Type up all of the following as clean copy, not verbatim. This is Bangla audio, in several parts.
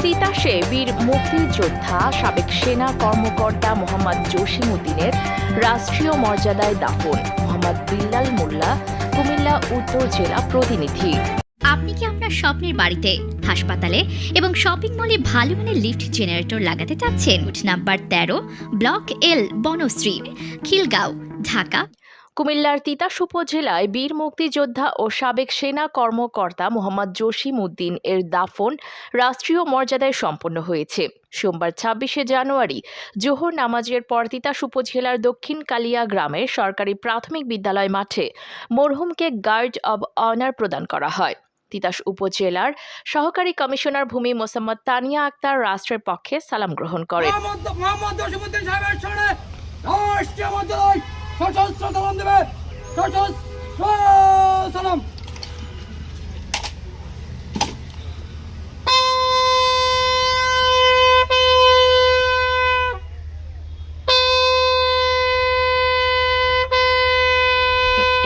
তিতাসে বীর মুক্তিযোদ্ধা সাবেক সেনা কর্মকর্তা মোহাম্মদ জসিমউদ্দিনের রাষ্ট্রীয় মর্যাদায় দাফন। মোহাম্মদ বিল্লাল মোল্লা, কুমিল্লা উত্তর জেলা প্রতিনিধি। আপনি কি আপনার স্বপ্নের বাড়িতে, হাসপাতালে এবং শপিং মলে ভালো মানের লিফট জেনারেটর লাগাতে চাচ্ছেন? Number 13, block L, Banasree, Khilgaon, Dhaka. কুমিল্লার তিতাস উপজেলায় বীর মুক্তিযোদ্ধা ও সাবেক সেনা কর্মকর্তা মোহাম্মদ জসিমউদ্দিন এর দাফন রাষ্ট্রীয় মর্যাদায় সম্পন্ন হয়েছে। সোমবার 26শে জানুয়ারি জোহর নামাজের পর তিতাস উপজেলার দক্ষিণ কালিয়া গ্রামের সরকারি প্রাথমিক বিদ্যালয় মাঠে মরহুমকে গার্ড অব অনার প্রদান করা হয়। তিতাস উপজেলার সহকারী কমিশনার ভূমি মোসাম্মদ তানিয়া আক্তার রাষ্ট্রের পক্ষে সালাম গ্রহণ করেন।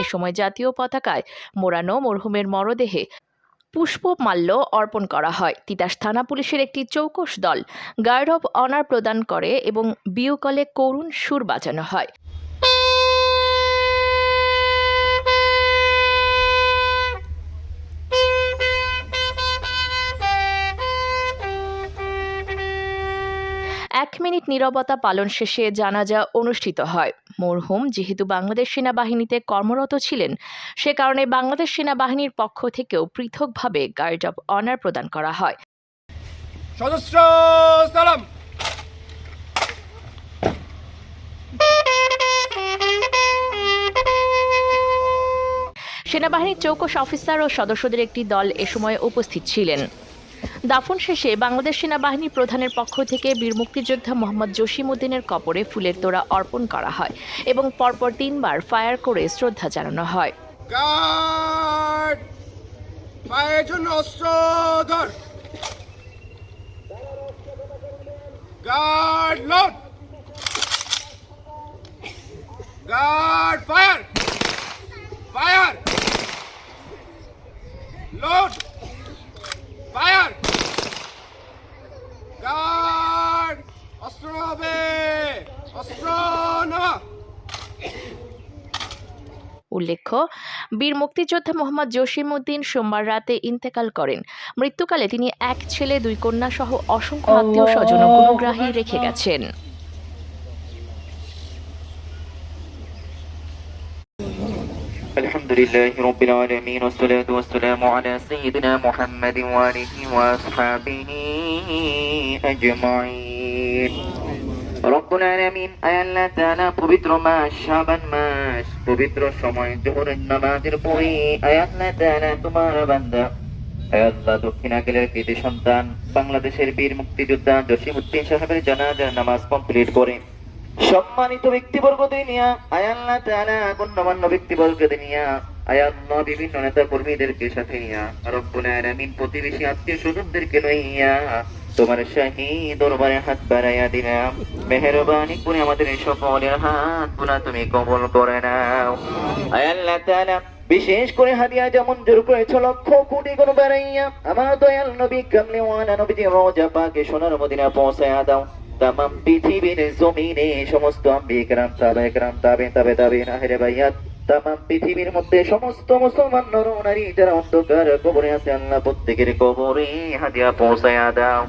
এ সময় জাতীয় পতাকায় মোড়ানো মরহুমের মরদেহে পুষ্পমাল্য অর্পণ করা হয়। তিতাস থানা পুলিশের একটি চৌকস দল গার্ড অব অনার প্রদান করে এবং বিউকলে করুণ সুর বাজানো হয়। এক মিনিট নীরবতা পালন শেষে জানাজা অনুষ্ঠিত হয়। মরহুম যেহেতু বাংলাদেশ সেনাবাহিনীতে কর্মরত ছিলেন, সে কারণে বাংলাদেশ সেনাবাহিনীর পক্ষ থেকেও পৃথকভাবে গার্ড অব অনার প্রদান করা হয়। সশস্ত্র সালাম। সেনাবাহিনীর চৌকস অফিসার ও সদস্যদের একটি দল এ সময় উপস্থিত ছিলেন। দাফন শেষে বাংলাদেশ সেনাবাহিনী প্রধানের পক্ষ থেকে বীর মুক্তিযোদ্ধা মোহাম্মদ জসিমউদ্দিনের কবরে ফুলের তোড়া অর্পণ করা হয় এবং পরপর 3 বার ফায়ার করে শ্রদ্ধা জানানো হয়। গার্ড, ফায়ারের জন্য অস্ত্র ধর। Guard load. Guard fire. Fire. Load. Fire. Guard, অস্ত্র হবে। অস্ত্র না। উল্লেখ্য, বীর মুক্তিযোদ্ধা মোহাম্মদ জসিমউদ্দিন সোমবার রাতে ইন্তেকাল করেন। মৃত্যুকালে তিনি 1 ছেলে 2 কন্যা সহ অসংখ্য আত্মীয় স্বজন ও গুণগ্রাহী রেখে গেছেন। আলহামদুলিল্লাহি রাব্বিল আলামিন ওয়াসসালাতু ওয়াসসালামু আলা সাইয়্যিদিনা মুহাম্মাদিন ওয়া আলিহি ওয়া আসহাবিহি আজমাইন। রব্বুল আলামিন, আয় আল্লাহ তাআলা, পবিত্র মাস শাবান মাস, পবিত্র সময় জোহরের নামাজের পরে আয় আল্লাহ তাআলা তোমার বান্দা আয় আল্লাহ দক্ষিণাঞ্চলের কৃতি সন্তান বাংলাদেশের বীর মুক্তিযোদ্ধা জসিমউদ্দিন সাহেবের জানাজার নামাজ কমপ্লিট করে সম্মানিত ব্যক্তিবর্গদের নিয়ে আয় আল্লাহ তাআলা গণ্যমান্য ব্যক্তিবর্গদের নিয়ে আয় আল্লাহ বিভিন্ন নেতা কর্মীদেরকে সাথে নিয়ে রব্বুল আলামিন প্রতিবেশী আত্মীয় স্বজনদেরকে লইয়া তোমার শাহী দরবারে হাত বাড়াইয়া দিলাম। মেহেরবানি করে আমাদের এই সকলের হাত গুনাহ তুমি কবুল করে নাও। আয় আল্লাহ তাআলা, বিশেষ করে হাদিয়া যেমন জোর করেছ লক্ষ কোটি গুণ বাড়াইয়া আমার দয়াল নবী কামলিওয়ালা নবীজি রওজা পাকে সোনার মদিনা পৌঁছায়া দাও। তামাম পৃথিবীর জমিনে সমস্ত আম্বিয়া কিরাম, সাহাবায়ে কিরাম, তাবেঈন, আহলে বাইত, তামাম পৃথিবীর মধ্যে সমস্ত মুসলমান নর নারী যারা অন্ধকার কবরে আছে, আল্লাহ প্রত্যেকের কবরে হাদিয়া পৌঁছায়া দাও।